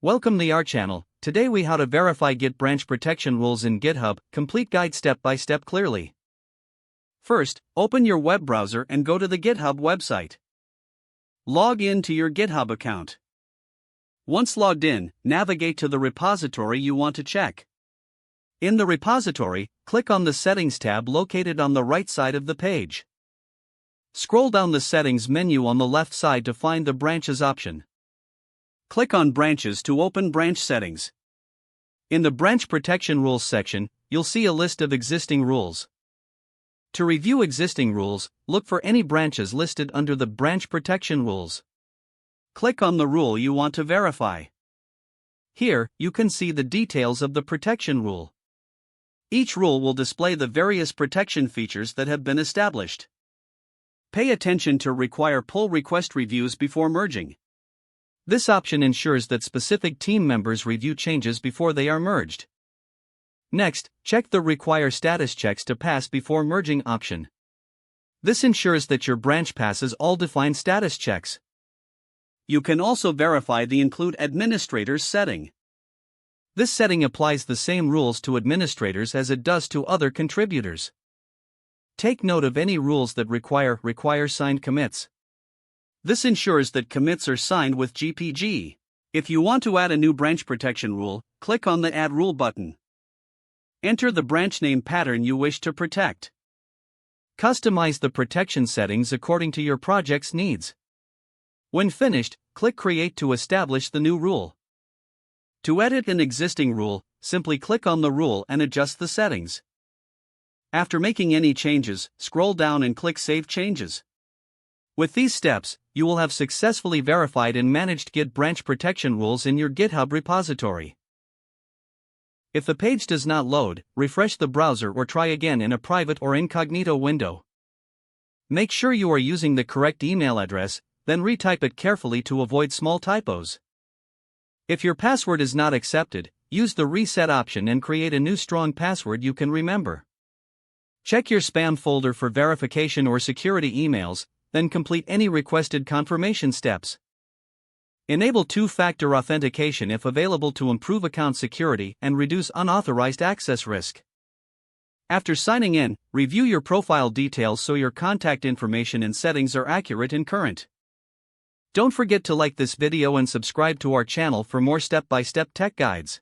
Welcome to our channel. Today we how to verify Git branch protection rules in GitHub, complete guide step by step clearly. First, open your web browser and go to the GitHub website. Log in to your GitHub account. Once logged in, navigate to the repository you want to check. In the repository, click on the Settings tab located on the right side of the page. Scroll down the Settings menu on the left side to find the Branches option. Click on Branches to open Branch Settings. In the Branch Protection Rules section, you'll see a list of existing rules. To review existing rules, look for any branches listed under the Branch Protection Rules. Click on the rule you want to verify. Here, you can see the details of the protection rule. Each rule will display the various protection features that have been established. Pay attention to require pull request reviews before merging. This option ensures that specific team members review changes before they are merged. Next, check the Require Status Checks to Pass Before Merging option. This ensures that your branch passes all defined status checks. You can also verify the Include Administrators setting. This setting applies the same rules to administrators as it does to other contributors. Take note of any rules that require signed commits. This ensures that commits are signed with GPG. If you want to add a new branch protection rule, click on the Add Rule button. Enter the branch name pattern you wish to protect. Customize the protection settings according to your project's needs. When finished, click Create to establish the new rule. To edit an existing rule, simply click on the rule and adjust the settings. After making any changes, scroll down and click Save Changes. With these steps, you will have successfully verified and managed Git branch protection rules in your GitHub repository. If the page does not load, refresh the browser or try again in a private or incognito window. Make sure you are using the correct email address, then retype it carefully to avoid small typos. If your password is not accepted, use the reset option and create a new strong password you can remember. Check your spam folder for verification or security emails, then complete any requested confirmation steps. Enable two-factor authentication if available to improve account security and reduce unauthorized access risk. After signing in, review your profile details so your contact information and settings are accurate and current. Don't forget to like this video and subscribe to our channel for more step-by-step tech guides.